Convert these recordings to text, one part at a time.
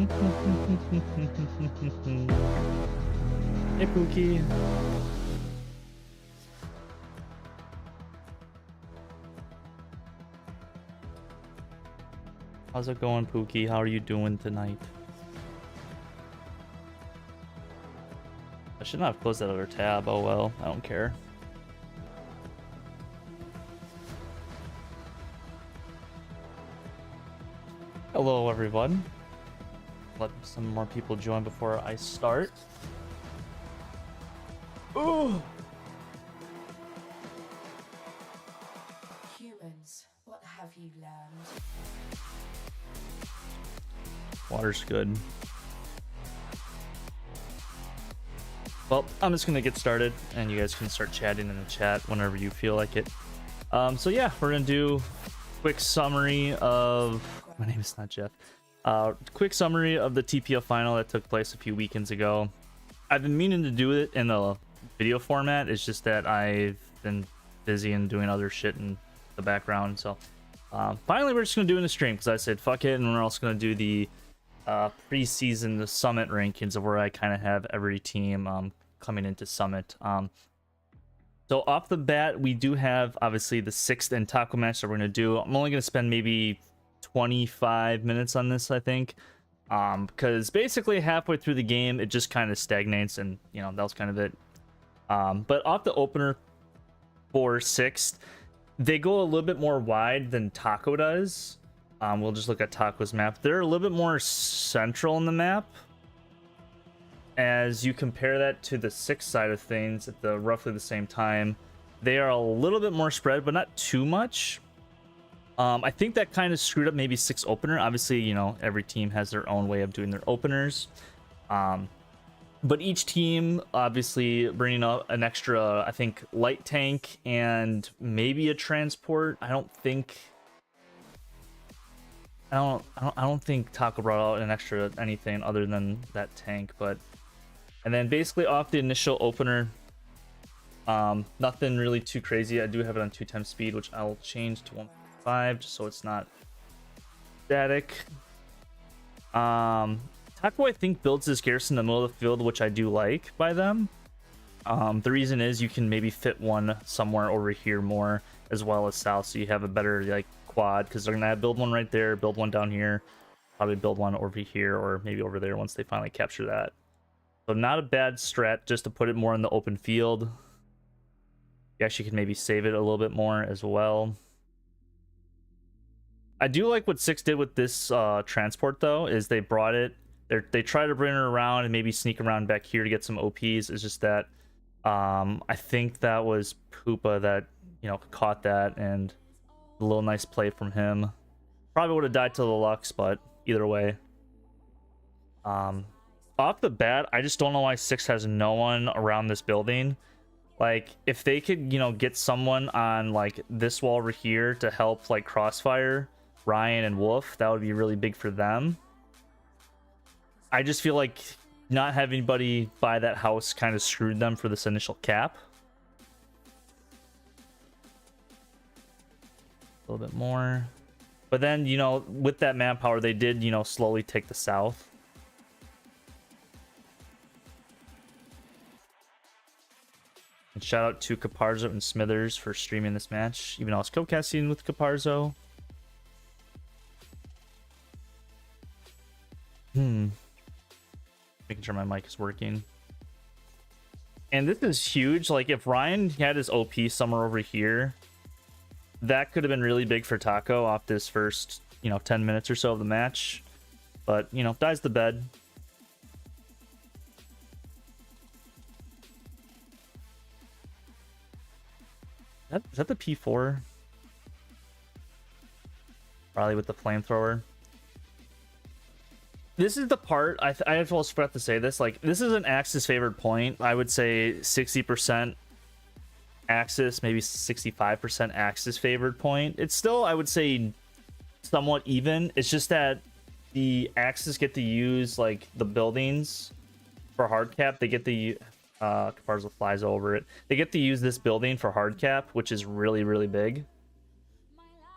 Hey, Pookie. How's it going, Pookie? How are you doing tonight? I should not have closed that other tab. Oh well, I don't care. Hello, everyone. Let some more people join before I start. Ooh. Humans, what have you learned? Water's good. Well, I'm just gonna get started, and you guys can start chatting in the chat whenever you feel like it. So yeah, we're gonna do a quick summary of. My name is not Jeff. Quick summary of the TPL final that took place a few weekends ago. I've been meaning to do it in the video format. It's just that I've been busy and doing other shit in the background. So finally, we're just gonna do it in the stream because I said fuck it, and we're also gonna do the preseason, the summit rankings of where I kind of have every team coming into summit. So off the bat, we do have obviously the 6th and taco match that we're gonna do. I'm only gonna spend maybe 25 minutes on this, I think, because basically halfway through the game it just kind of stagnates, and you know, that was kind of it. But off the opener for 6th, they go a little bit more wide than Taco does. We'll just look at Taco's map. They're a little bit more central in the map. As you compare that to the 6th side of things at the roughly the same time, they are a little bit more spread, but not too much. I think that kind of screwed up maybe 6 opener. Obviously, you know, every team has their own way of doing their openers. But each team obviously bringing up an extra, I think, light tank and maybe a transport. I don't think Taco brought out an extra anything other than that tank. But and then basically off the initial opener, nothing really too crazy. I do have it on 2x speed, which I'll change to 1.5 just so it's not static. Taco, I think, builds his garrison in the middle of the field, which I do like by them. The reason is you can maybe fit one somewhere over here more as well as south, so you have a better like quad, because they're gonna build one right there, build one down here, probably build one over here or maybe over there once they finally capture that. So not a bad strat just to put it more in the open field. You actually can maybe save it a little bit more as well. I do like what 6 did with this transport though, is they brought it. They try to bring it around and maybe sneak around back here to get some OPs. It's just that I think that was Poopa that, you know, caught that, and a little nice play from him. Probably would have died to the Lux, but either way. Off the bat, I just don't know why 6 has no one around this building. Like, if they could, you know, get someone on like this wall over here to help like Crossfire, Ryan, and Wolf, that would be really big for them. I just feel like not having anybody by that house kind of screwed them for this initial cap. A little bit more. But then, you know, with that manpower, they did, you know, slowly take the south. And shout out to Caparzo and Smithers for streaming this match, even though I was co-casting with Caparzo. Making sure my mic is working. And this is huge. Like, if Ryan had his OP somewhere over here, that could have been really big for Taco off this first, you know, 10 minutes or so of the match. But, you know, dies the bed. Is that the P4? Probably with the flamethrower. This is the part I almost forgot to say this. Like, this is an Axis favored point. I would say 60% Axis, maybe 65% Axis favored point. It's still, I would say, somewhat even. It's just that the Axis get to use like the buildings for hard cap. They get the Caparzo flies over it. They get to use this building for hard cap, which is really, really big.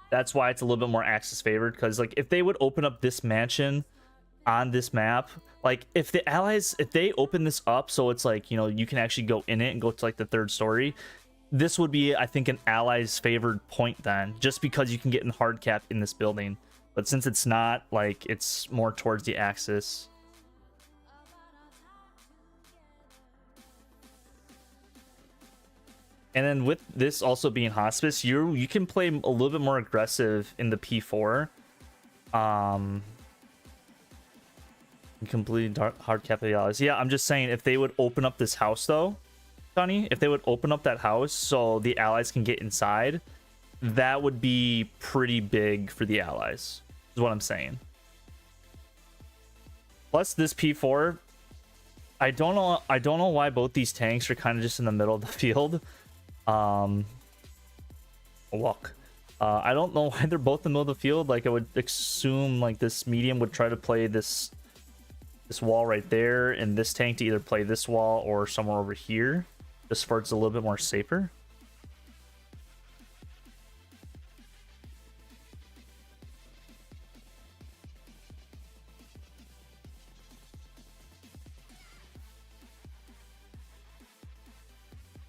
That's why it's a little bit more Axis favored, because like if they would open up this mansion on this map. Like if the allies, if they open this up so it's like, you know, you can actually go in it and go to like the 3rd story, this would be, I think, an ally's favored point then, just because you can get in hard cap in this building. But since it's not, like, it's more towards the axis. And then with this also being hospice, you can play a little bit more aggressive in the P4. Completely hard cap the allies. Yeah, I'm just saying, if they would open up this house though, Sonny, if they would open up that house so the allies can get inside, that would be pretty big for the allies, is what I'm saying. Plus this P4, I don't know why both these tanks are kind of just in the middle of the field. Look, I don't know why they're both in the middle of the field. Like, I would assume like this medium would try to play this wall right there, and this tank to either play this wall or somewhere over here, just for it's a little bit more safer.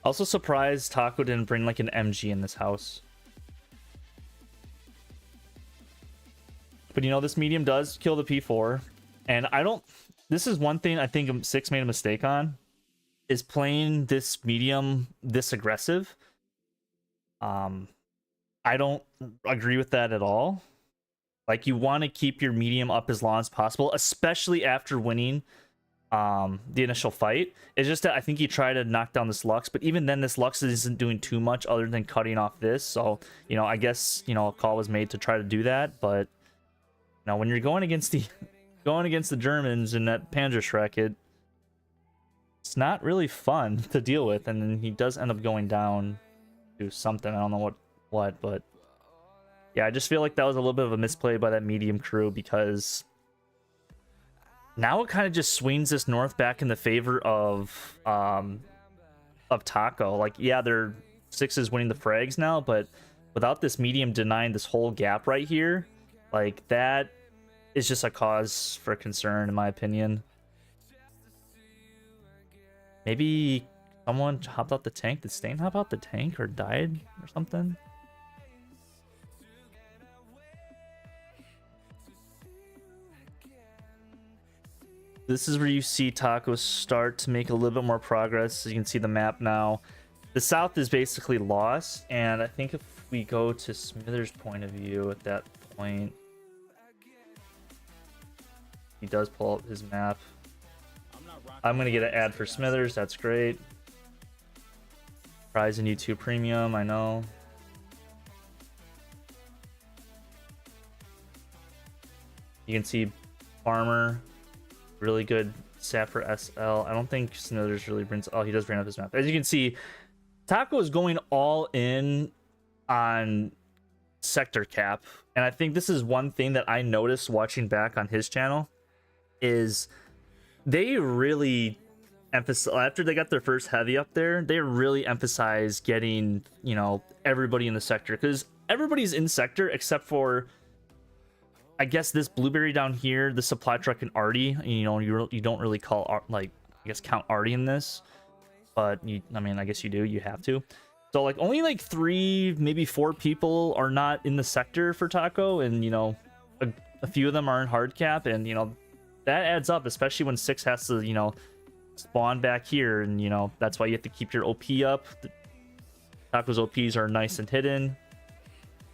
Also surprised Taco didn't bring like an MG in this house. But you know, this medium does kill the P4, and I don't, this is one thing I think Six made a mistake on, is playing this medium this aggressive. I don't agree with that at all. Like, you want to keep your medium up as long as possible, especially after winning the initial fight. It's just that I think you try to knock down this Lux, but even then this Lux isn't doing too much other than cutting off this. So, you know, I guess, you know, a call was made to try to do that, but now when you're going against the Germans in that Panzerschreck, it's not really fun to deal with, and then he does end up going down to something. I don't know what, but yeah, I just feel like that was a little bit of a misplay by that medium crew, because now it kind of just swings this north back in the favor of Taco. Like, yeah, their Six is winning the frags now, but without this medium denying this whole gap right here, like, that is just a cause for concern, in my opinion. Maybe someone hopped out the tank. Did Stain hop out the tank or died or something? This is where you see Taco start to make a little bit more progress. As you can see the map now, the south is basically lost, and I think if we go to Smithers' point of view at that point, he does pull up his map. I'm gonna get an ad for Smithers. That's great. Prize in YouTube Premium, I know. You can see Farmer, really good Sapper SL. I don't think Smithers really brings. Oh, he does bring up his map. As you can see, Taco is going all in on sector cap, and I think this is one thing that I noticed watching back on his channel, is they really emphasize, after they got their first heavy up there, they really emphasize getting, you know, everybody in the sector, because everybody's in sector except for, I guess, this Blueberry down here, the supply truck, and Artie. You know, you don't really call, like, I guess, count Artie in this, but I mean, I guess you do, you have to. So like only like 3, maybe 4 people are not in the sector for Taco, and you know, a few of them are in hard cap, and you know, that adds up, especially when Six has to, you know, spawn back here, and you know, that's why you have to keep your OP up. Taco's OPs are nice and hidden.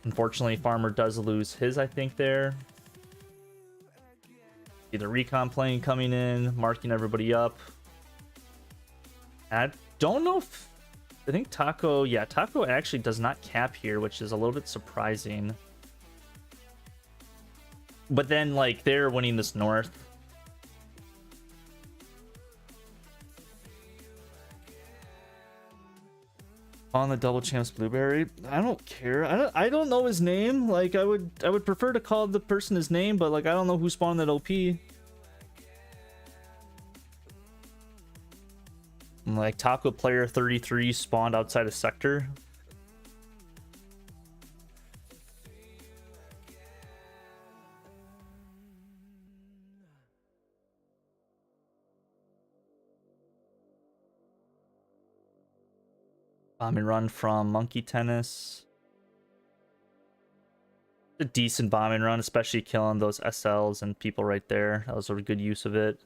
Unfortunately, Farmer does lose his, I think, there. See the recon plane coming in, marking everybody up. I don't know if, I think Taco, yeah, Taco actually does not cap here, which is a little bit surprising. But then, like, they're winning this north. On the double champs Blueberry, I don't care. I don't know his name. Like, I would prefer to call the person his name, but like, I don't know who spawned that OP. Like, Taco player 33 spawned outside of sector. Bombing run from Monkey Tennis. A decent bombing run, especially killing those SLs and people right there. That was a good use of it.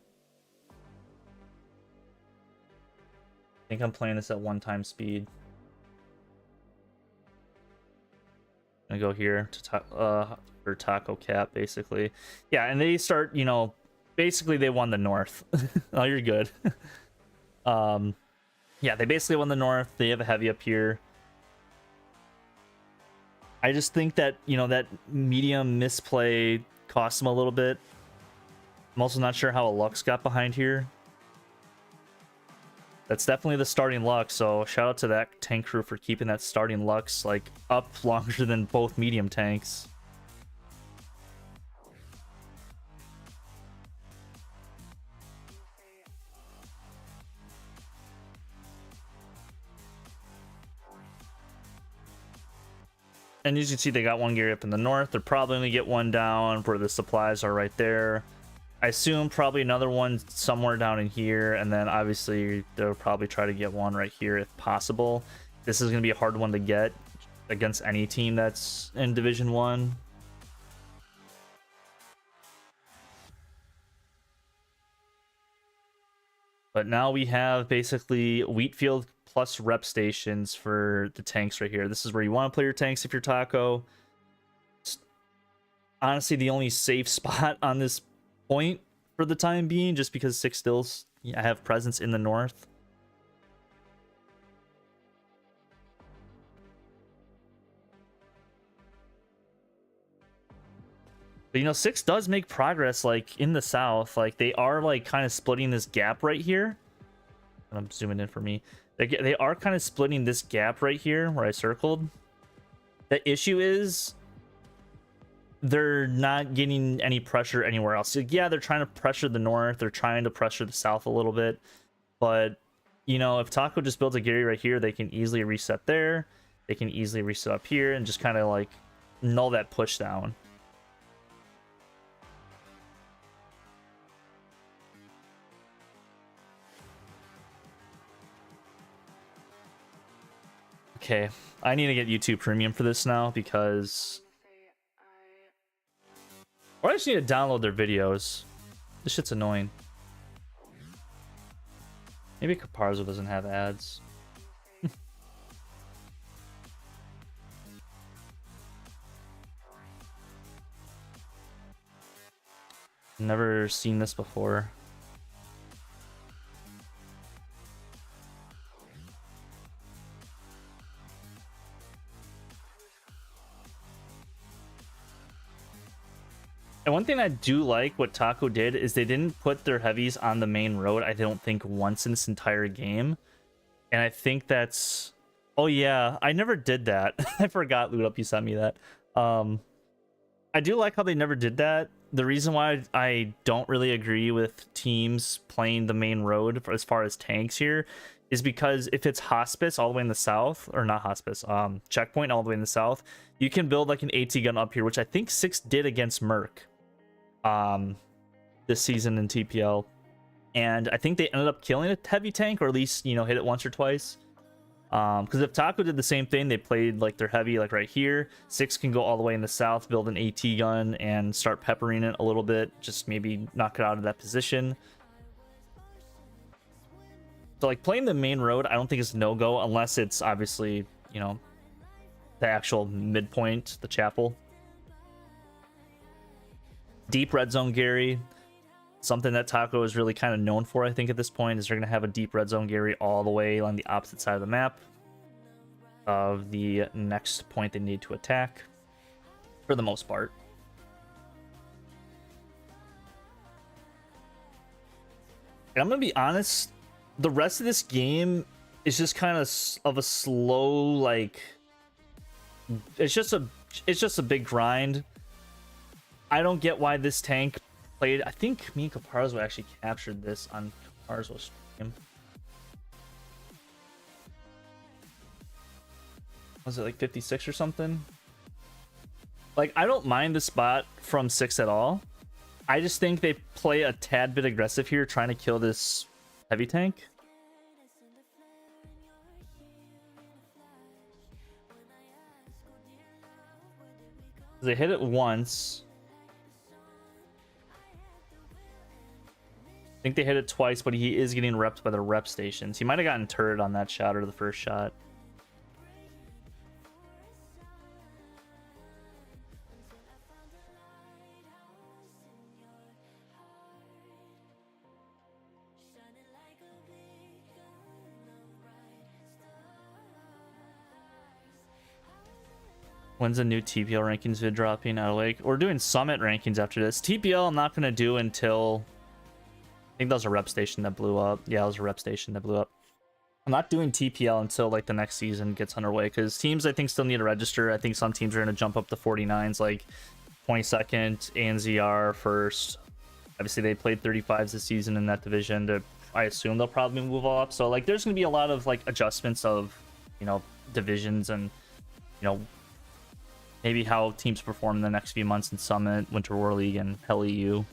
I think I'm playing this at 1x speed. I'm gonna go here to for Taco Cap, basically. Yeah, and they start, you know, basically they won the North. Oh, you're good. Yeah, they basically won the North. They have a heavy up here. I just think that, you know, that medium misplay cost them a little bit. I'm also not sure how a Lux got behind here. That's definitely the starting Lux, so shout out to that tank crew for keeping that starting Lux like up longer than both medium tanks. And as you can see, they got one Gary up in the north. They're probably going to get one down where the supplies are right there. I assume probably another one somewhere down in here. And then obviously they'll probably try to get one right here if possible. This is going to be a hard one to get against any team that's in Division 1. But now we have basically Wheatfield plus rep stations for the tanks right here. This is where you want to play your tanks if you're Taco. It's honestly the only safe spot on this point for the time being, just because Six Stills have presence in the north. But, you know, Six does make progress, like, in the south. Like, they are, like, kind of splitting this gap right here. I'm zooming in for me. They are kind of splitting this gap right here where I circled. The issue is they're not getting any pressure anywhere else. So, yeah, they're trying to pressure the north. They're trying to pressure the south a little bit. But, you know, if Taco just builds a Gary right here, they can easily reset there. They can easily reset up here and just kind of, like, null that push down. Okay, I need to get YouTube Premium for this now because... Or I just need to download their videos. This shit's annoying. Maybe Caparzo doesn't have ads. Never seen this before. And one thing I do like what Taco did is they didn't put their heavies on the main road, I don't think, once in this entire game. And I think that's... Oh yeah, I never did that. I forgot, Loot Up, you sent me that. I do like how they never did that. The reason why I don't really agree with teams playing the main road as far as tanks here is because if it's Hospice all the way in the south, or not Hospice, Checkpoint all the way in the south, you can build like an AT gun up here, which I think Six did against Merc this season in TPL, and I think they ended up killing a heavy tank, or at least, you know, hit it once or twice. Because if Taco did the same thing, they played like their heavy like right here, Six can go all the way in the south, build an AT gun and start peppering it a little bit, just maybe knock it out of that position. So like playing the main road, I don't think is no-go unless it's obviously, you know, the actual midpoint, the chapel. Deep red zone Gary, something that Taco is really kind of known for, I think, at this point, is they're going to have a deep red zone Gary all the way on the opposite side of the map of the next point they need to attack, for the most part. And I'm going to be honest, the rest of this game is just kind of a slow, like, it's just a big grind. I don't get why this tank played. I think me and Caparzo actually captured this on Caparzo's stream. Was it like 56 or something? Like, I don't mind the spot from Six at all. I just think they play a tad bit aggressive here, trying to kill this heavy tank. They hit it once. I think they hit it twice, but he is getting repped by the rep stations. He might have gotten turret on that shot or the first shot. When's the new TPL rankings vid dropping out of Lake? We're doing Summit rankings after this. TPL I'm not going to do until... I think that was a rep station that blew up. Yeah, it was a rep station that blew up. I'm not doing TPL until like the next season gets underway, because teams I think still need to register. I think some teams are going to jump up to 49s, like 22nd, ANZR first. Obviously, they played 35s this season in that division. I assume they'll probably move all up. So like, there's going to be a lot of like adjustments of, you know, divisions and, you know, maybe how teams perform in the next few months in Summit, Winter War League, and Hell EU.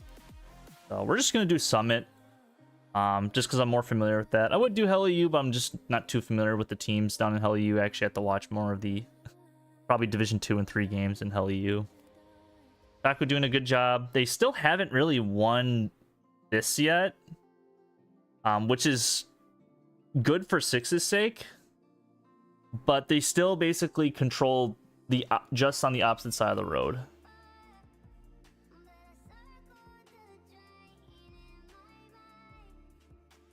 So we're just going to do Summit, just because I'm more familiar with that. I would do Hell EU, but I'm just not too familiar with the teams down in Hell EU. I actually have to watch more of the probably Division 2 and 3 games in Hell EU. Baku doing a good job. They still haven't really won this yet, which is good for Six's sake, but they still basically control the just on the opposite side of the road.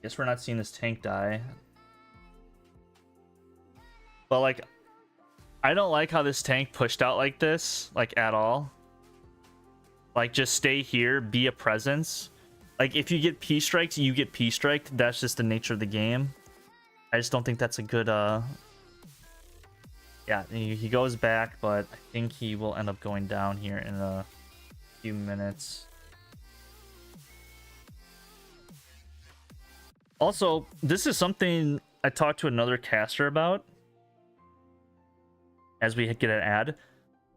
Guess we're not seeing this tank die. But like, I don't like how this tank pushed out like this, like at all. Like, just stay here, be a presence. Like, if you get P strikes, you get P striked. That's just the nature of the game. I just don't think that's a good yeah, he goes back, but I think he will end up going down here in a few minutes. Also, this is something I talked to another caster about as we get an ad.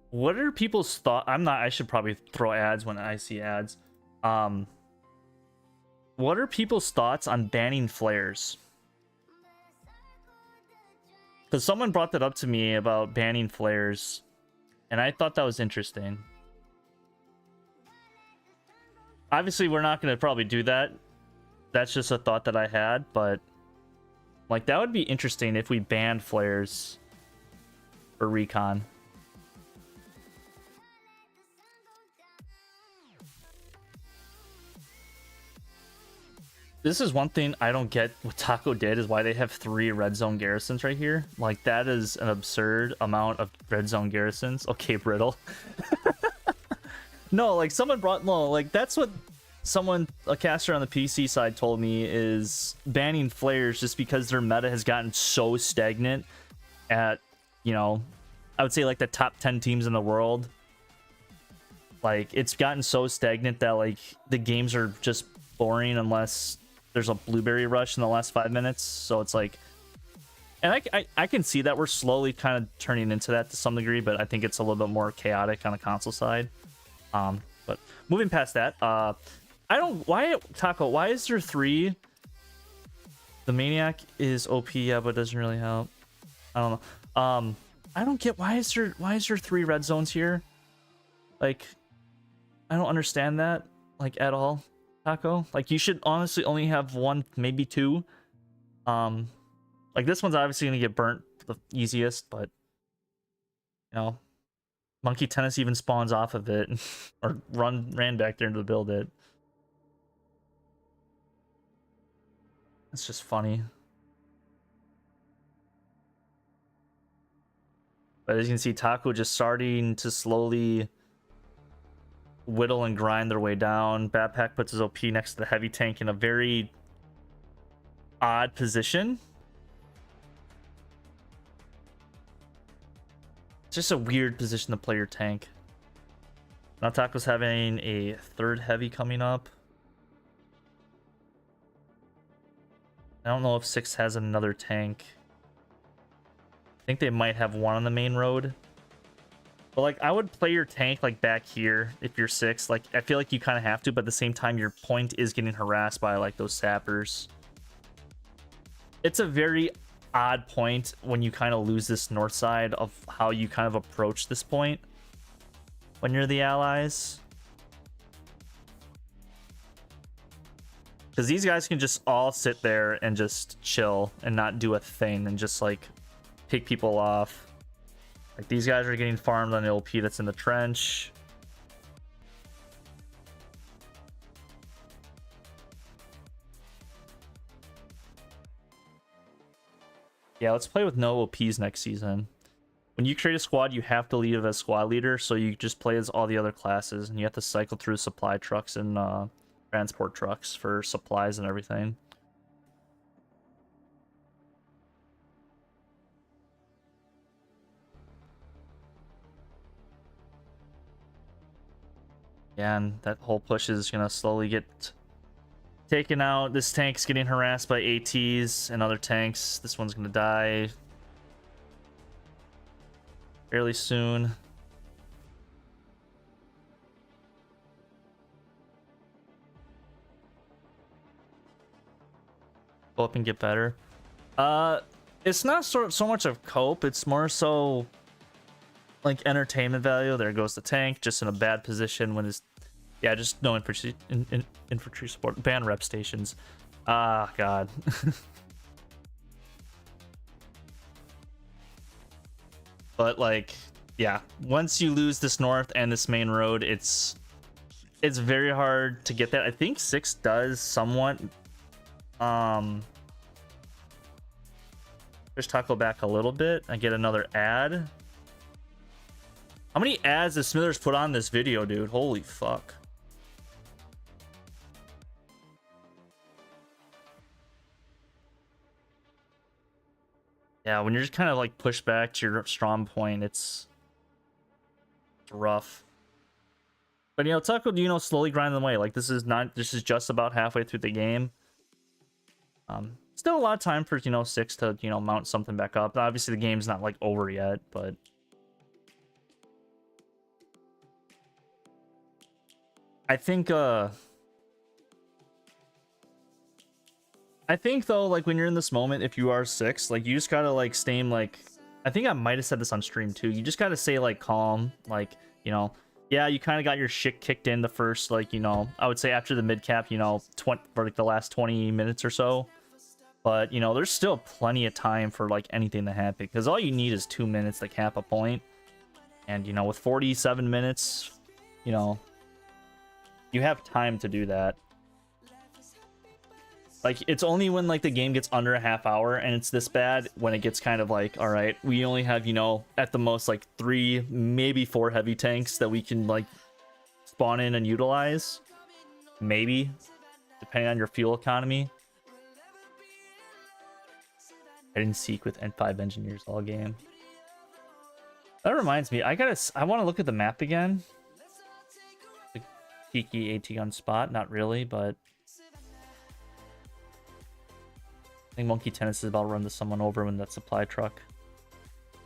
What are people's thoughts? I should probably throw ads when I see ads. What are people's thoughts on banning flares? Because someone brought that up to me about banning flares, and I thought that was interesting. Obviously, we're not going to probably do that. That's just a thought that I had, but like, that would be interesting if we banned flares for recon. This is one thing I don't get what Taco did, is why they have 3 red zone garrisons right here. Like, that is an absurd amount of red zone garrisons. Okay, Brittle. No, like, that's what a caster on the PC side told me, is banning flares just because their meta has gotten so stagnant at, you know, I would say like the top 10 teams in the world. Like, it's gotten so stagnant that like the games are just boring unless there's a blueberry rush in the last 5 minutes. So it's like, and I can see that we're slowly kind of turning into that to some degree, but I think it's a little bit more chaotic on the console side. But moving past that, Taco, why is there 3? The Maniac is OP, yeah, but doesn't really help. I don't know. I don't get, why is there 3 red zones here? Like, I don't understand that, like, at all, Taco. Like, you should honestly only have 1, maybe 2. Like, this one's obviously gonna get burnt the easiest, but, you know, Monkey Tennis even spawns off of it or ran back there to build it. It's just funny. But as you can see, Taco just starting to slowly whittle and grind their way down. Backpack puts his OP next to the heavy tank in a very odd position. It's just a weird position to play your tank. Now Taco's having a 3rd heavy coming up. I don't know if 6 has another tank. I think they might have 1 on the main road. But like, I would play your tank like back here if you're 6. Like, I feel like you kind of have to, but at the same time, your point is getting harassed by like those sappers. It's a very odd point when you kind of lose this north side of how you kind of approach this point. when you're the allies. Because these guys can just all sit there and just chill and not do a thing and just like pick people off. Like these guys are getting farmed on the LP that's in the trench. Yeah, let's play with no OPs next season. When you create a squad, you have to leave as squad leader, so you just play as all the other classes, and you have to cycle through supply trucks and transport trucks for supplies and everything. Yeah, and that whole push is gonna slowly get taken out. This tank's getting harassed by ATs and other tanks. This one's gonna die fairly soon. Go up and get better. It's not so much of cope, it's more so like entertainment value. There goes the tank, just in a bad position when his... Yeah, just no infantry support. Ban rep stations. Ah, God. But like, yeah, once you lose this north and this main road, it's very hard to get that. I think 6 does somewhat. Just tackle back a little bit. I get another ad. How many ads does Smithers put on this video, dude? Holy fuck. Yeah, when you're just kind of like pushed back to your strong point, it's rough. But you know, Tuck, you know, slowly grinding them away. Like this is just about halfway through the game. Still a lot of time for, you know, 6 to, you know, mount something back up. Obviously the game's not like over yet, but I think though, like when you're in this moment, if you are 6, like you just gotta like stay like, I think I might have said this on stream too, you just gotta stay like calm, like, you know, yeah, you kind of got your shit kicked in the first, like, you know, I would say after the mid cap, you know, for like the last 20 minutes or so. But, you know, there's still plenty of time for, like, anything to happen. Because all you need is 2 minutes to cap a point. And, you know, with 47 minutes, you know, you have time to do that. Like, it's only when, like, the game gets under a half hour and it's this bad when it gets kind of like, all right, we only have, you know, at the most, like, 3, maybe 4 heavy tanks that we can, like, spawn in and utilize. Maybe, depending on your fuel economy. I didn't seek with N5 engineers all game. That reminds me, I want to look at the map again. The cheeky AT gun spot, not really, but I think Monkey Tennis is about to run someone over when that supply truck.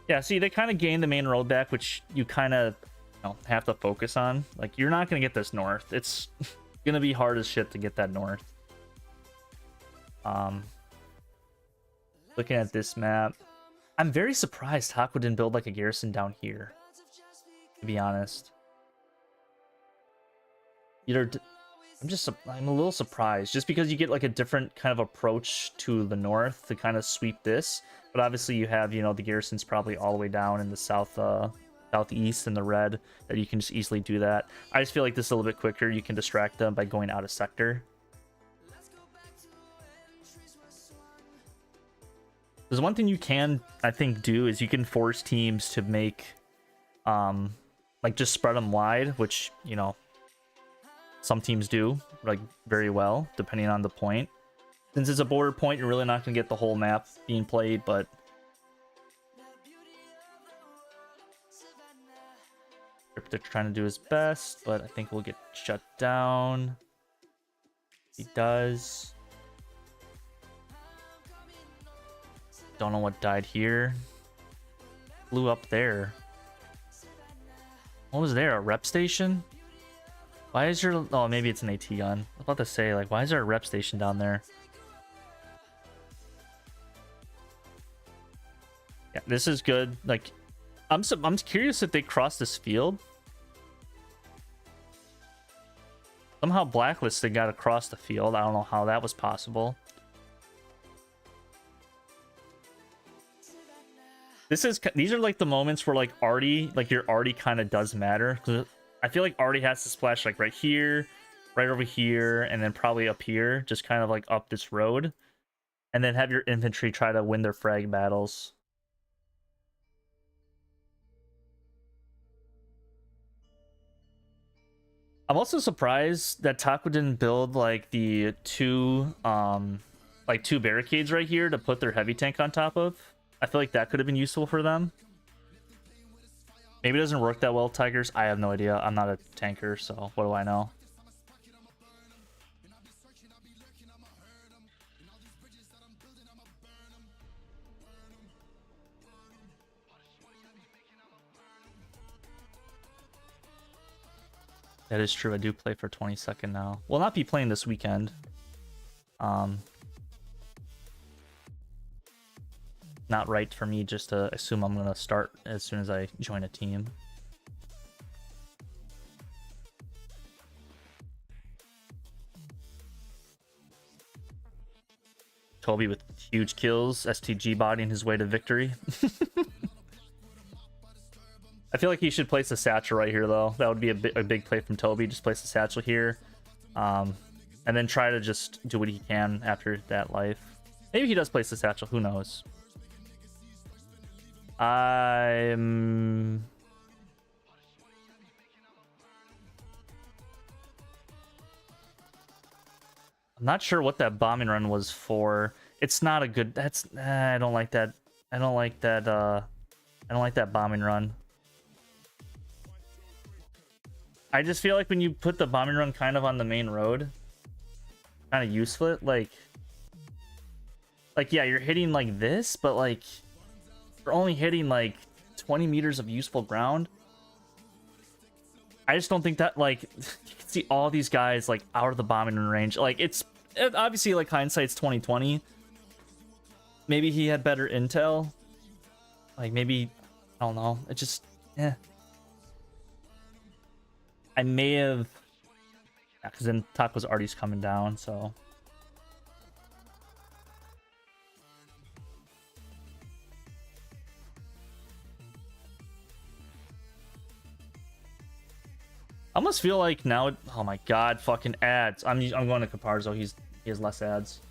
Yeah, see, they kind of gained the main road back, which you kind of, you know, have to focus on. Like, you're not going to get this north. It's going to be hard as shit to get that north. Looking at this map, I'm very surprised Taco didn't build like a garrison down here, to be honest. I'm a little surprised, just because you get like a different kind of approach to the north to kind of sweep this. But obviously you have, you know, the garrisons probably all the way down in the southeast in the red that you can just easily do that. I just feel like this is a little bit quicker. You can distract them by going out of sector. There's one thing you can, I think, do is you can force teams to make, like, just spread them wide, which, you know, some teams do, like, very well, depending on the point. Since it's a border point, you're really not going to get the whole map being played, but Cryptic's trying to do his best, but I think we'll get shut down. He does. Don't know what died here. Blew up there. What was there? A rep station? Why is there... Oh, maybe it's an AT gun. I was about to say, like, why is there a rep station down there? Yeah, this is good. Like, I'm curious if they cross this field. Somehow Blacklisted got across the field. I don't know how that was possible. These are like the moments where like Artie, like your Artie kind of does matter. 'Cause I feel like Artie has to splash like right here, right over here, and then probably up here, just kind of like up this road. And then have your infantry try to win their frag battles. I'm also surprised that Taco didn't build like the two barricades right here to put their heavy tank on top of. I feel like that could have been useful for them. Maybe it doesn't work that well, Tigers. I have no idea. I'm not a tanker, so what do I know? That is true. I do play for 22nd now. Will not be playing this weekend. Not right for me just to assume I'm going to start as soon as I join a team. Toby with huge kills. STG bodying his way to victory. I feel like he should place a satchel right here, though. That would be a big play from Toby. Just place the satchel here. And then try to just do what he can after that life. Maybe he does place the satchel. Who knows? I'm not sure what that bombing run was for. It's not a good... I don't like that. I don't like that. I don't like that bombing run. I just feel like when you put the bombing run kind of on the main road, kind of useful. Like yeah, you're hitting like this, but like you're only hitting like 20 meters of useful ground. I just don't think that, like, you can see all these guys like out of the bombing range. Like it's obviously like hindsight's 2020. Maybe he had better intel. Like maybe, I don't know. It just, I may have, because then Taco's Artie's coming down, so. I almost feel like now, oh my god, fucking ads. I'm going to Caparzo. He has less ads.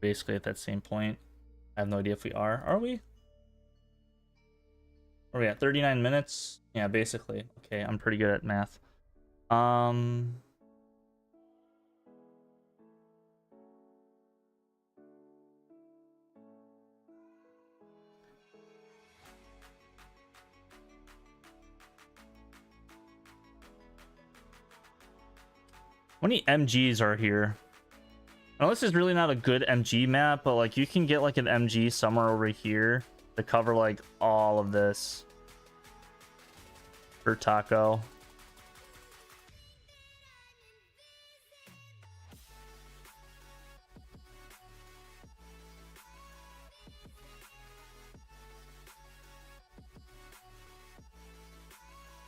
Basically at that same point. I have no idea if we are. Are we? Are we at 39 minutes? Yeah, basically. Okay, I'm pretty good at math. How many MGs are here? Now, this is really not a good MG map, but like you can get like an MG somewhere over here to cover like all of this for Taco.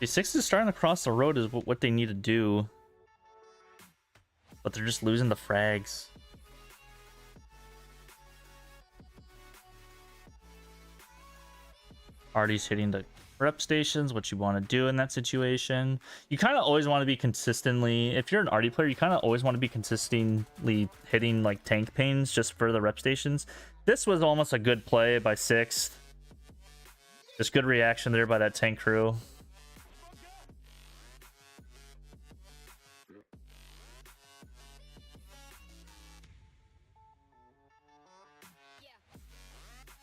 D6 is starting to cross the road is what they need to do. But they're just losing the frags. Artie's hitting the rep stations, what you want to do in that situation. You kind of always want to be consistently, if you're an Artie player, you kind of always want to be consistently hitting like tank pains just for the rep stations. This was almost a good play by 6th. Just good reaction there by that tank crew.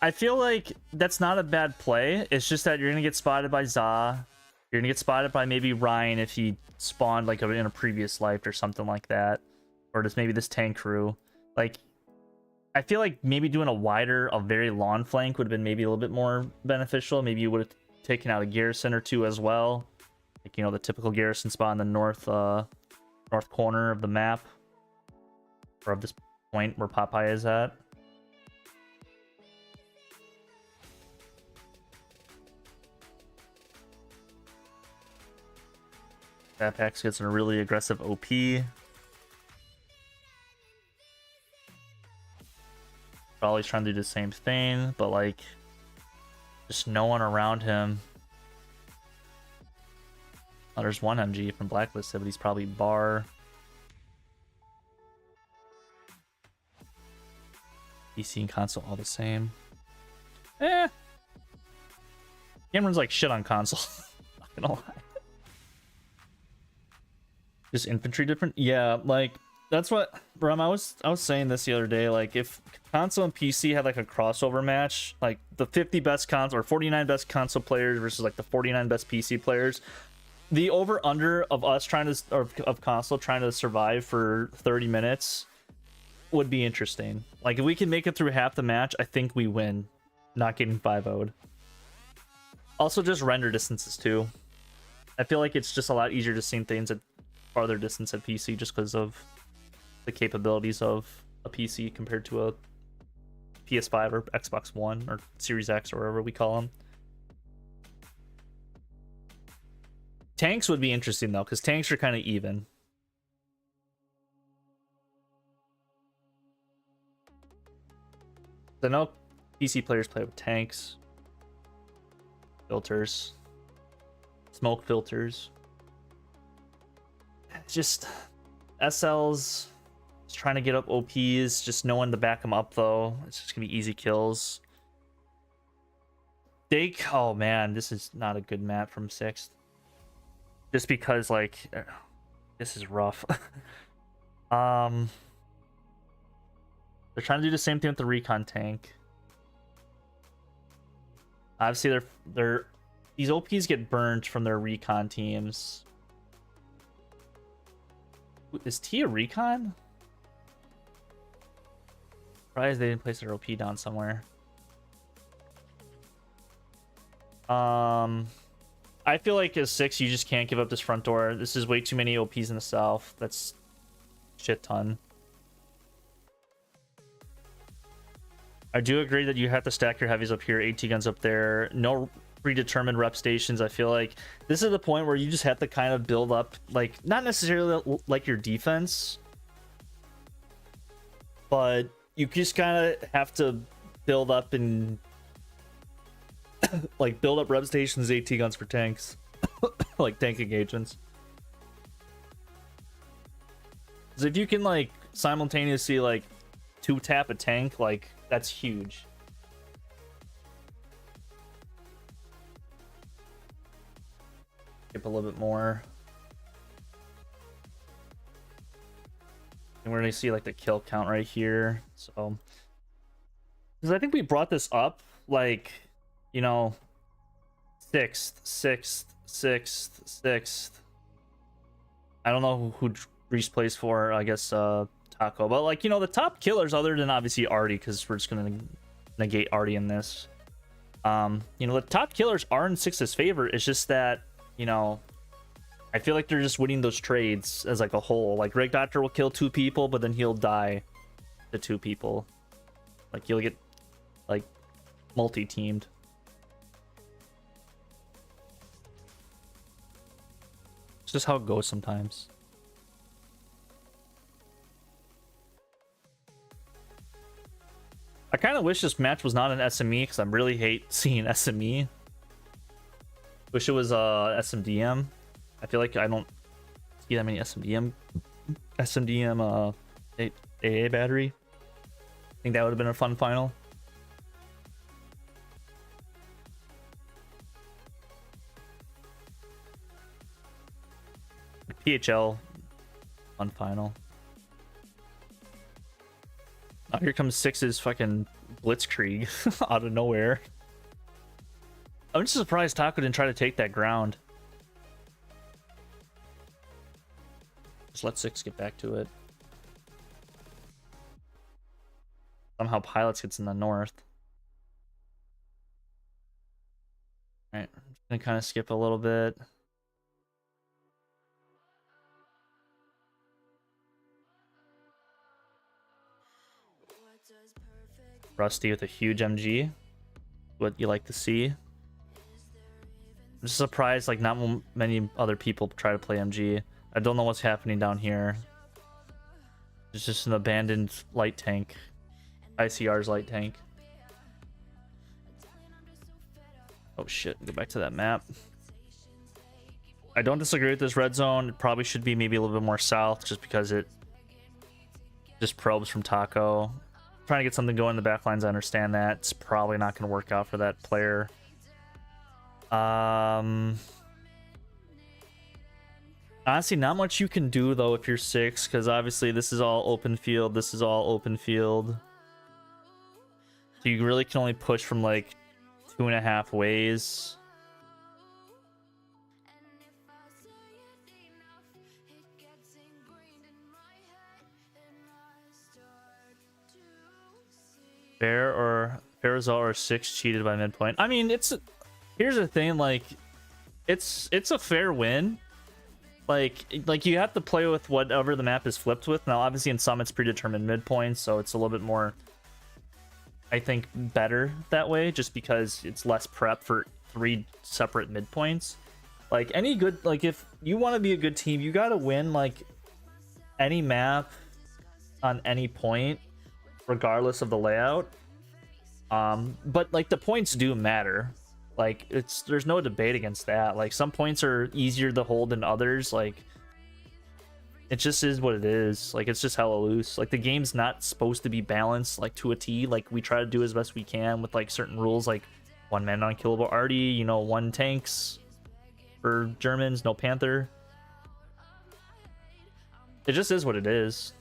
I feel like that's not a bad play. It's just that you're going to get spotted by Za. You're going to get spotted by maybe Ryan if he spawned like in a previous life or something like that. Or just maybe this tank crew. Like, I feel like maybe doing a very long flank would have been maybe a little bit more beneficial. Maybe you would have taken out a garrison or two as well. Like, you know, the typical garrison spot in the north corner of the map. Or of this point where Popeye is at. Apex gets a really aggressive OP. Probably trying to do the same thing, but like just no one around him. Oh, there's one MG from Blacklisted, but he's probably bar. PC and console all the same. Eh. Game runs like shit on console. Not gonna lie. Just infantry different? Yeah, like that's what Brum, I was saying this the other day. Like if console and PC had like a crossover match, like the 50 best console or 49 best console players versus like the 49 best PC players, the over under of us trying to, or of console trying to survive for 30 minutes would be interesting. Like if we can make it through half the match, I think we win, not getting 5-0'd. Also just render distances too. I feel like it's just a lot easier to see things at farther distance at PC just because of the capabilities of a PC compared to a PS5 or Xbox One or Series X or whatever we call them. Tanks would be interesting though, because tanks are kind of even. I know PC players play with tanks, filters, smoke filters. Just SLs just trying to get up OPs, just no one to back them up though. It's just gonna be easy kills. Dake, oh man, this is not a good map from 6th. Just because like this is rough. They're trying to do the same thing with the recon tank. Obviously these OPs get burned from their recon teams. Is T a recon? Surprised they didn't place their OP down somewhere. I feel like as 6, you just can't give up this front door. This is way too many OPs in the south. That's shit ton. I do agree that you have to stack your heavies up here, AT guns up there. No predetermined rep stations. I feel like this is the point where you just have to kind of build up, like not necessarily like your defense, but you just kind of have to build up and like build up rep stations, AT guns for tanks, like tank engagements. Because if you can like simultaneously like 2-tap a tank, like that's huge. Skip a little bit more. And we're gonna see like the kill count right here. So, because I think we brought this up like, you know, 6th, 6th, 6th, 6th. I don't know who Reese plays for. I guess Taco, but like, you know, the top killers other than obviously Artie, because we're just gonna negate Artie in this. You know, the top killers are in 6's favor. It's just that, you know, I feel like they're just winning those trades as like a whole. Like Rig Doctor will kill 2 people, but then he'll die to 2 people. Like you'll get like multi-teamed. It's just how it goes sometimes. I kind of wish this match was not an SME because I really hate seeing SME. Wish it was SMDM. I feel like I don't see that many SMDM AA battery. I think that would have been a fun final. PHL fun final. Oh, here comes 6's fucking blitzkrieg out of nowhere. I'm just surprised Taco didn't try to take that ground. Just let 6 get back to it. Somehow Pilots gets in the north. Alright, I'm just gonna kind of skip a little bit. Rusty with a huge MG. What you like to see. just surprised like not many other people try to play MG. I don't know what's happening down here. It's just an abandoned light tank. ICR's light tank. Oh shit, go back to that map. I don't disagree with this red zone. It probably should be maybe a little bit more south just because it just probes from Taco. Trying to get something going in the back lines, I understand that. It's probably not going to work out for that player. Honestly, not much you can do though if you're 6, because obviously this is all open field. This is all open field. So you really can only push from like 2.5 ways. Bear or Farazal or 6 cheated by midpoint. I mean, here's the thing, like it's a fair win. Like you have to play with whatever the map is flipped with. Now obviously in some it's predetermined midpoints, so it's a little bit more, I think, better that way, just because it's less prep for 3 separate midpoints. Like any good, like if you want to be a good team, you got to win like any map on any point regardless of the layout. But like the points do matter. Like there's no debate against that. Like some points are easier to hold than others. Like it just is what it is. Like it's just hella loose. Like the game's not supposed to be balanced like to a T. Like we try to do as best we can with like certain rules, like 1 man non-killable arty, you know, 1 tanks for Germans, no Panther. It just is what it is.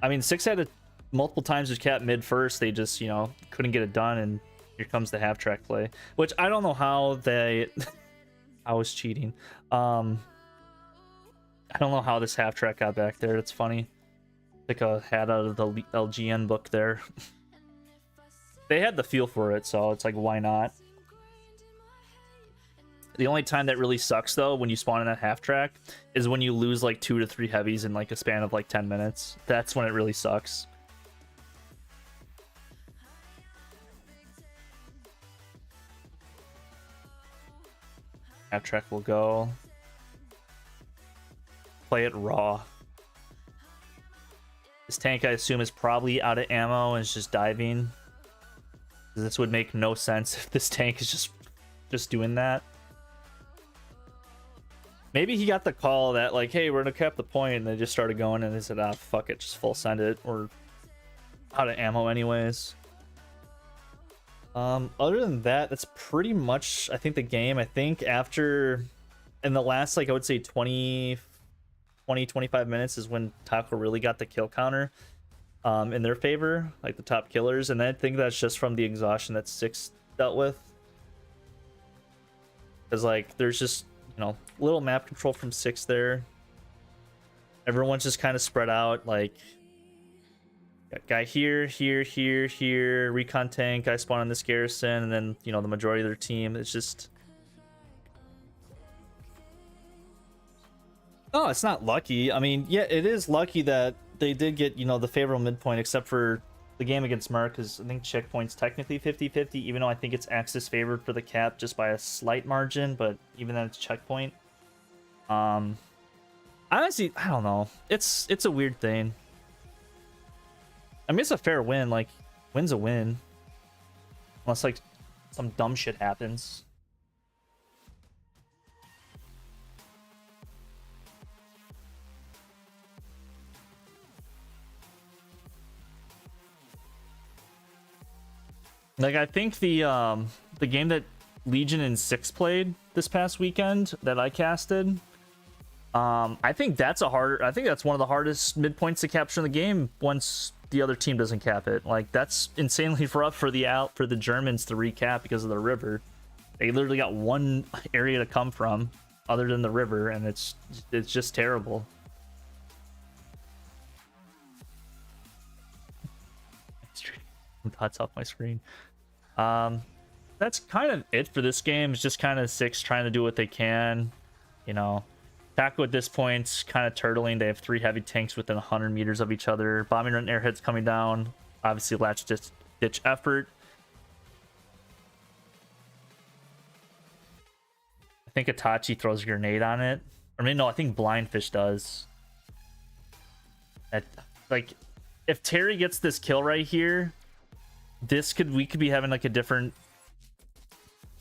I mean, 6 had it multiple times with Cat mid first. They just, you know, couldn't get it done, and here comes the half track play, which I don't know how they. I was cheating. I don't know how this half track got back there. It's funny. Pick a hat out of the LGN book there. They had the feel for it, so it's like, why not? The only time that really sucks though, when you spawn in that half track, is when you lose like 2 to 3 heavies in like a span of like 10 minutes. That's when it really sucks. Half track will go. Play it raw. This tank, I assume, is probably out of ammo and is just diving. This would make no sense if this tank is just doing that. Maybe he got the call that like, hey, we're gonna cap the point, and they just started going, and they said, ah, fuck it, just full send it, or out of ammo anyways. Other than that, that's pretty much, I think, the game. I think after, in the last, like, I would say 20, 25 minutes is when Taco really got the kill counter in their favor, like the top killers, and I think that's just from the exhaustion that 6 dealt with. Because, like, there's just, you know, little map control from 6 there. Everyone's just kind of spread out, like, guy here, recon tank, guy spawn in this garrison, and then, you know, the majority of their team. It's just... Oh, it's not lucky. I mean, yeah, it is lucky that they did get, you know, the favorable midpoint, except for the game against Merc, because I think checkpoint's technically 50-50, even though I think it's Axis favored for the cap just by a slight margin, but even then it's checkpoint. Honestly, I don't know. It's a weird thing. I mean, it's a fair win. Like, win's a win. Unless, like, some dumb shit happens. Like, I think the game that Legion and 6 played this past weekend that I casted, I think that's one of the hardest midpoints to capture in the game once the other team doesn't cap it. Like, that's insanely rough for the Germans to recap because of the river. They literally got one area to come from other than the river, and it's just terrible. Dots off my screen. That's kind of it for this game. It's just kind of 6 trying to do what they can, you know. Taco at this point kind of turtling. They have 3 heavy tanks within 100 meters of each other. Bombing run airheads coming down. Obviously latch ditch effort. think Itachi throws a grenade on it. I mean, no, I think Blindfish does. Like, if Terry gets this kill right here, we could be having like a different.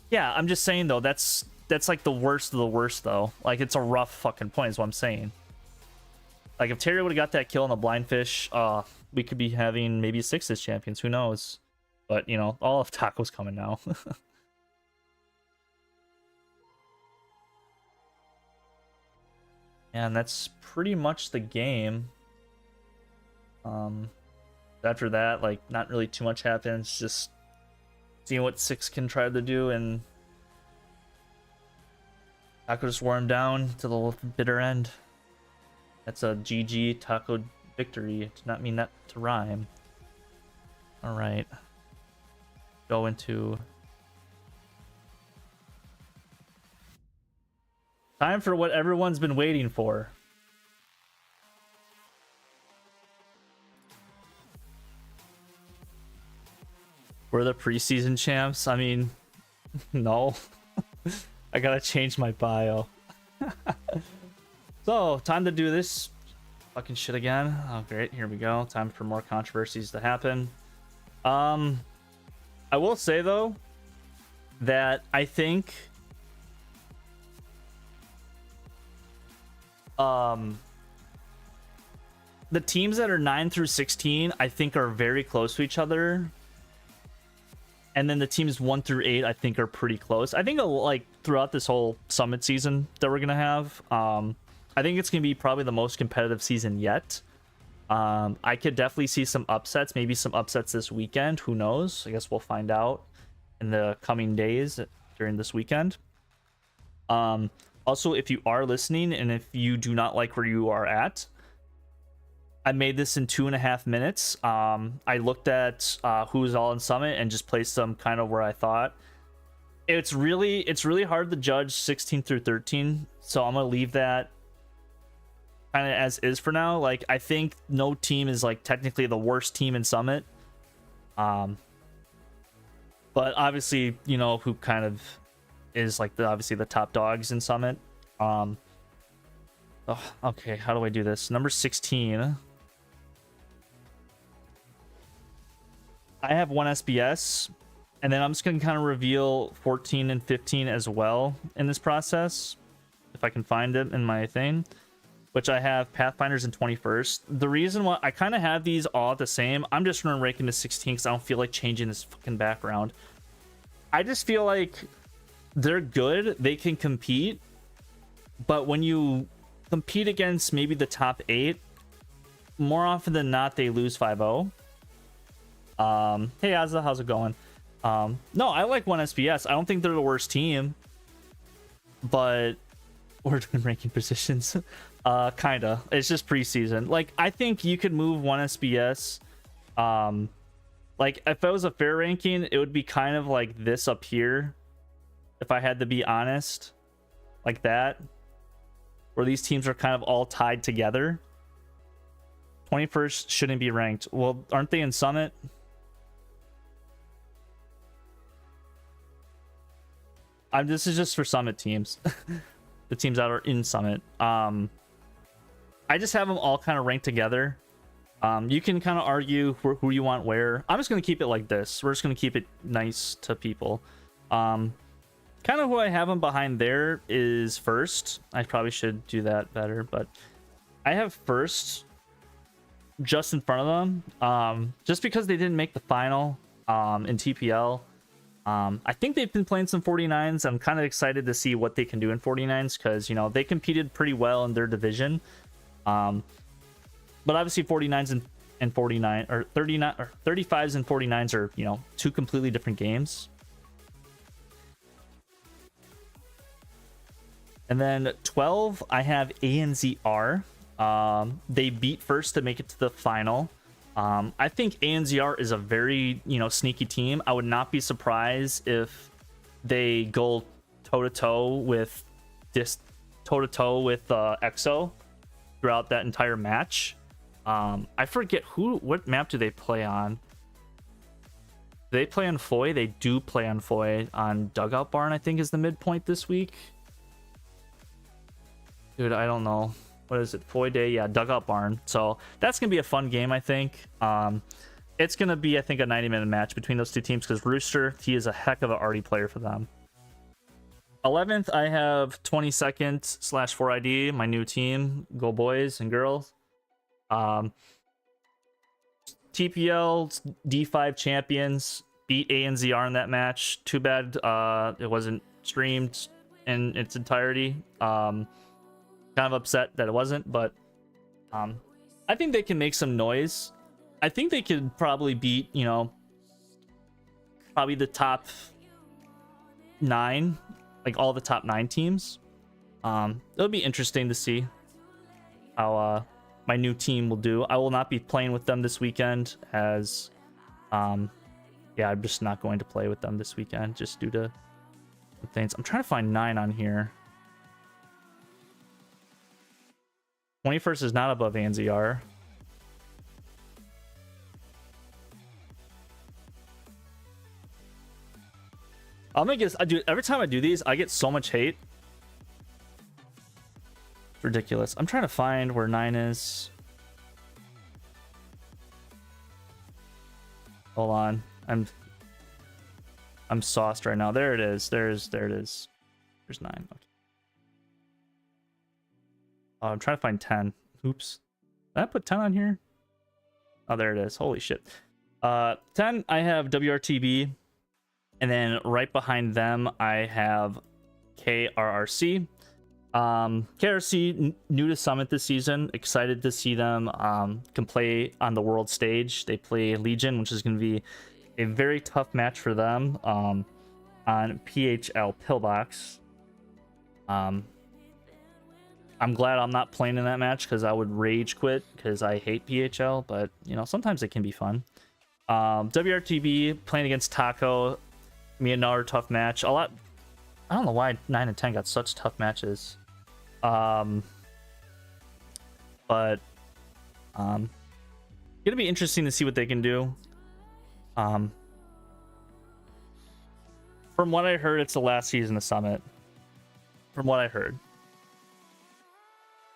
Yeah, I'm just saying though, that's like the worst of the worst though. Like, it's a rough fucking point is what I'm saying. Like, if Terry would have got that kill on the Blindfish, we could be having maybe 6 champions, who knows. But you know, all of Taco's coming now. And that's pretty much the game. After that, like, not really too much happens, just seeing what 6 can try to do, and Taco just wore him down to the bitter end. That's a GG Taco victory. Did not mean that to rhyme. Alright. Go into time for what everyone's been waiting for. We're the preseason champs. I mean, no. I gotta change my bio. So, time to do this fucking shit again. Oh, great. Here we go. Time for more controversies to happen. I will say, though, that I think the teams that are 9 through 16, I think, are very close to each other. And then the teams 1 through 8, I think, are pretty close. I think, like, throughout this whole Summit season that we're going to have, I think it's going to be probably the most competitive season yet. I could definitely see some upsets, maybe some upsets this weekend. Who knows? I guess we'll find out in the coming days during this weekend. Also, if you are listening and if you do not like where you are at, I made this in 2.5 minutes. I looked at who's all in Summit and just placed them kind of where I thought. It's really hard to judge 16 through 13, so I'm gonna leave that kind of as is for now. Like, I think no team is like technically the worst team in Summit. But obviously, you know who kind of is like obviously the top dogs in Summit. Oh, okay, how do I do this? Number 16. I have 1 SBS, and then I'm just going to kind of reveal 14 and 15 as well in this process, if I can find it in my thing, which I have Pathfinders and 21st. The reason why I kind of have these all at the same, I'm just going to rank into 16 because I don't feel like changing this fucking background. I just feel like they're good, they can compete, but when you compete against maybe the top 8, more often than not, they lose 5-0. Hey Azza, how's it going? No, I like 1 SBS. I don't think they're the worst team, but we're doing ranking positions. Kinda. It's just preseason. Like, I think you could move 1 SBS. Like, if it was a fair ranking, it would be kind of like this up here, if I had to be honest, like that, where these teams are kind of all tied together. 21st shouldn't be ranked. Well, aren't they in Summit? This is just for Summit teams. The teams that are in Summit. I just have them all kind of ranked together. You can kind of argue who you want where. I'm just going to keep it like this. We're just going to keep it nice to people. Kind of who I have them behind there is first. I probably should do that better, but I have first just in front of them, just because they didn't make the final in TPL. I think they've been playing some 49s. I'm kind of excited to see what they can do in 49s because, you know, they competed pretty well in their division. But obviously 49s and 49 or 39 or 35s and 49s are, you know, 2 completely different games. And then 12, I have ANZR. They beat first to make it to the final. I think ANZR is a very, you know, sneaky team. I would not be surprised if they go toe-to-toe with EXO throughout that entire match. I forget what map do they play on? Do they play on Foy? They do play on Foy on Dugout Barn, I think, is the midpoint this week. Dude, I don't know. What is it? Foy Day? Yeah, Dugout Barn. So that's going to be a fun game, I think. It's going to be, I think, a 90-minute match between those two teams because Rooster, he is a heck of an arty player for them. 11th, I have 22nd/4ID, my new team. Go boys and girls. TPL D5 champions beat ANZR in that match. Too bad it wasn't streamed in its entirety. Kind of upset that it wasn't, but I think they can make some noise. I think they could probably beat, you know, probably the top 9, like all the top 9 teams. It'll be interesting to see how my new team will do. I will not be playing with them this weekend as yeah, I'm just not going to play with them this weekend just due to things. I'm trying to find 9 on here. 21st is not above ANZR. I'm gonna guess. I do every time I do these, I get so much hate. It's ridiculous. I'm trying to find where 9 is. Hold on. I'm sauced right now. There it is. There it is. There's 9. Okay. Oh, I'm trying to find 10. Oops. Did I put 10 on here? Oh, there it is. Holy shit. 10, I have WRTB. And then right behind them, I have KRRC. KRC, new to Summit this season. Excited to see them can play on the world stage. They play Legion, which is going to be a very tough match for them on PHL Pillbox. I'm glad I'm not playing in that match because I would rage quit because I hate PHL, but you know, sometimes it can be fun. WRTB playing against Taco. Me another tough match. I don't know why 9 and 10 got such tough matches. But gonna be interesting to see what they can do. From what I heard, it's the last season of Summit. From what I heard,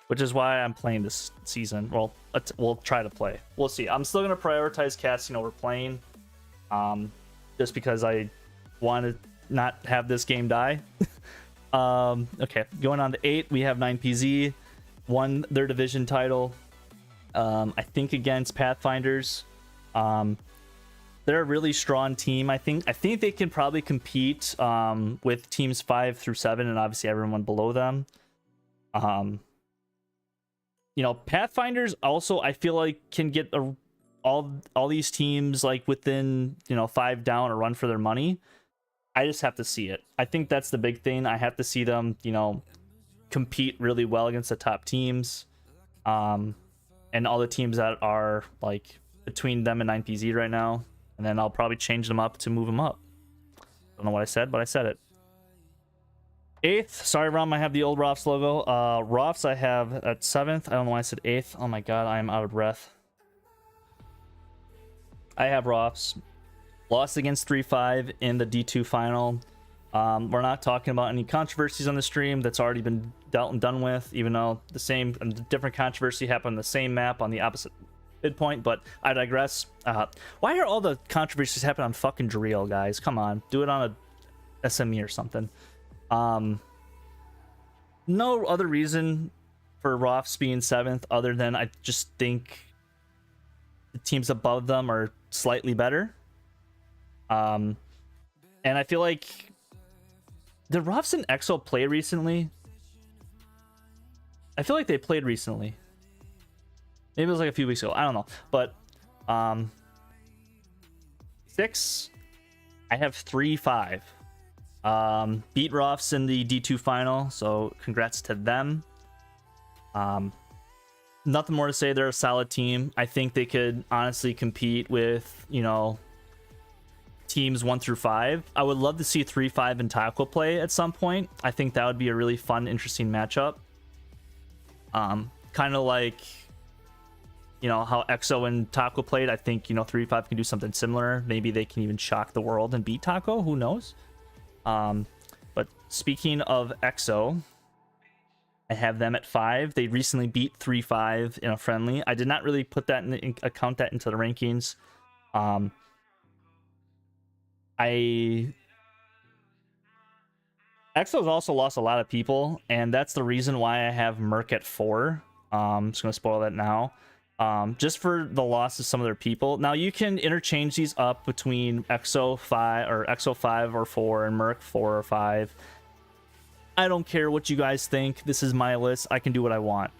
which is why I'm playing this season. Well, we'll try to play. We'll see. I'm still gonna prioritize casting over playing, just because I want to not have this game die. Okay, going on to 8, we have 9PZ, won their division title. I think against Pathfinders. They're a really strong team. I think they can probably compete with teams 5 through 7, and obviously everyone below them. You know, Pathfinders also, I feel like, can get all these teams like within, you know, 5 down or run for their money. I just have to see it. I think that's the big thing. I have to see them, you know, compete really well against the top teams, and all the teams that are like between them and 9PZ right now. And then I'll probably change them up to move them up. Don't know what I said, but I said it. 8th, sorry, Rom, I have the old Rofs logo. Rofs I have at 7th. I don't know why I said 8th. Oh my god, I am out of breath. I have Rofs. Lost against 3-5 in the D2 final. We're not talking about any controversies on the stream. That's already been dealt and done with, even though the same different controversy happened on the same map on the opposite midpoint, but I digress. Why are all the controversies happening on fucking Drill, guys? Come on, do it on a SME or something. No other reason for Rofs being 7th other than I just think the teams above them are slightly better. And I feel like, did Rofs and EXO play recently? I feel like they played recently. Maybe it was like a few weeks ago. I don't know. But 6, I have 3-5. Beat Rofs in the D2 final, so congrats to them. Nothing more to say. They're a solid team. I think they could honestly compete with, you know, teams 1 through 5. I would love to see 3-5 and Taco play at some point. I think that would be a really fun, interesting matchup. Kind of like, you know, how EXO and Taco played. I think, you know, 3-5 can do something similar. Maybe they can even shock the world and beat Taco. Who knows? But speaking of EXO, I have them at 5. They recently beat 3-5 in a friendly. I did not really put that account that into the rankings. Exo's also lost a lot of people, and that's the reason why I have Merc at 4. I'm just gonna spoil that now. Just for the loss of some of their people. Now you can interchange these up between Exo 5 or Exo 5 or 4 and Merc 4 or 5. I don't care what you guys think. This is my list. I can do what I want.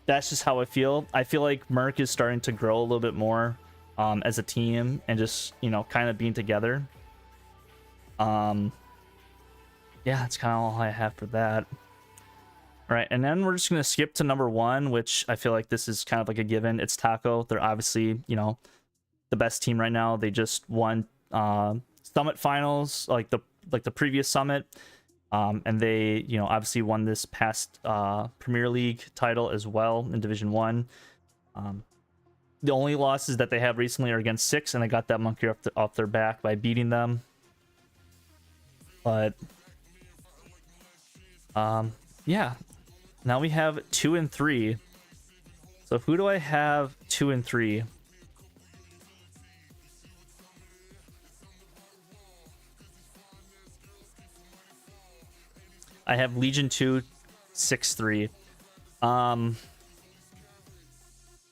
That's just how I feel. I feel like Merc is starting to grow a little bit more as a team and just, you know, kind of being together. Yeah, that's kind of all I have for that. All right, and then we're just going to skip to number 1, which I feel like this is kind of like a given. It's Taco. They're obviously, you know, the best team right now. They just won Summit Finals, like the previous Summit. And they, you know, obviously won this past Premier League title as well in Division 1. The only losses that they have recently are against 6, and they got that monkey off their back by beating them. But yeah, now we have 2 and 3. So who do I have 2 and 3? I have Legion 2 6-3.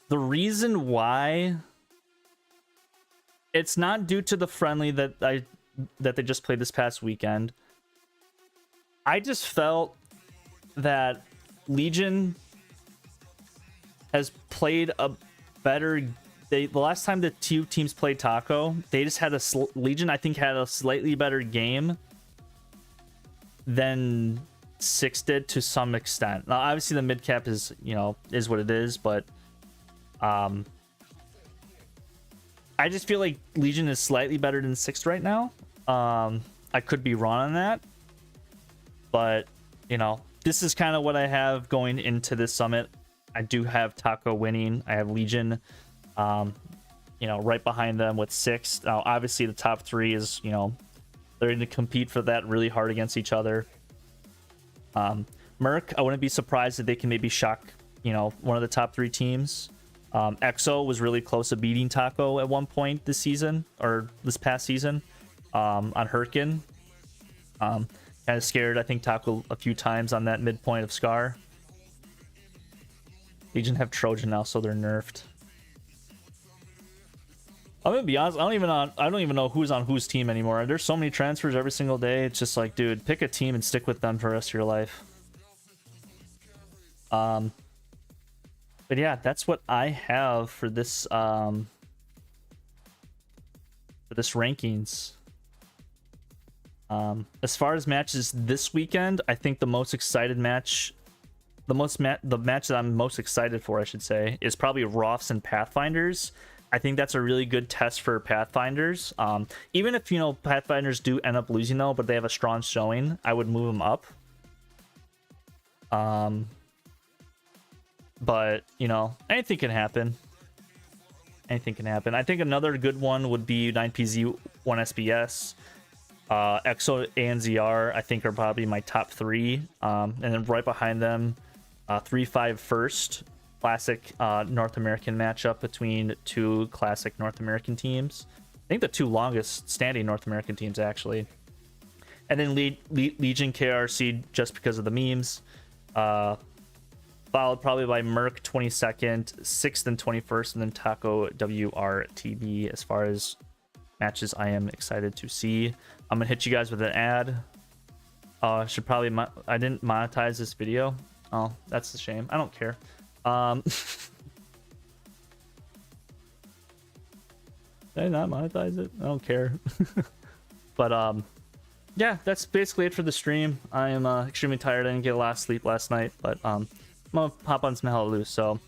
The reason why, it's not due to the friendly that they just played this past weekend. I just felt that Legion has played a better. The last time the two teams played Taco, they just had Legion, I think, had a slightly better game than 6 did to some extent. Now, obviously, the mid cap is, you know, is what it is, but I just feel like Legion is slightly better than 6 right now. I could be wrong on that, but you know, this is kind of what I have going into this summit. I do have Taco winning. I have Legion, you know, right behind them with 6. Now, obviously, the top 3 is, you know, they're going to compete for that really hard against each other. Merc, I wouldn't be surprised if they can maybe shock, you know, one of the top 3 teams. Exo was really close to beating Taco at one point this season, or this past season, on Hurricane. Kind of scared, I think, Taco a few times on that midpoint of Scar. Legion have Trojan now, so they're nerfed. I'm gonna be honest, I don't even know who's on whose team anymore. There's so many transfers every single day. It's just like, dude, pick a team and stick with them for the rest of your life. But yeah, that's what I have for this rankings. As far as matches this weekend, I think the most excited match, the match that I'm most excited for, I should say, is probably Rofs and Pathfinders. I think that's a really good test for Pathfinders. Even if, you know, Pathfinders do end up losing though, but they have a strong showing, I would move them up. But, you know, anything can happen. Anything can happen. I think another good one would be 9PZ 1SBS. EXO and ZR, I think, are probably my top 3. And then right behind them, 3-5 first. Classic North American matchup between 2 classic North American teams. I think the 2 longest standing North American teams, actually. And then Legion KRC, just because of the memes. Followed probably by Merc 22nd, 6th and 21st, and then Taco WRTB as far as matches I am excited to see. I'm gonna hit you guys with an ad. I should probably I didn't monetize this video. Oh, that's a shame. I don't care. Did I not monetize it? I don't care. But yeah, that's basically it for the stream. I am extremely tired. I didn't get a lot of sleep last night, but I'm gonna pop on some Hallelujah. So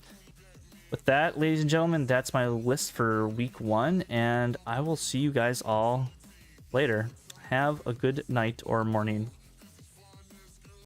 with that, ladies and gentlemen, that's my list for week 1, and I will see you guys all later. Have a good night or morning.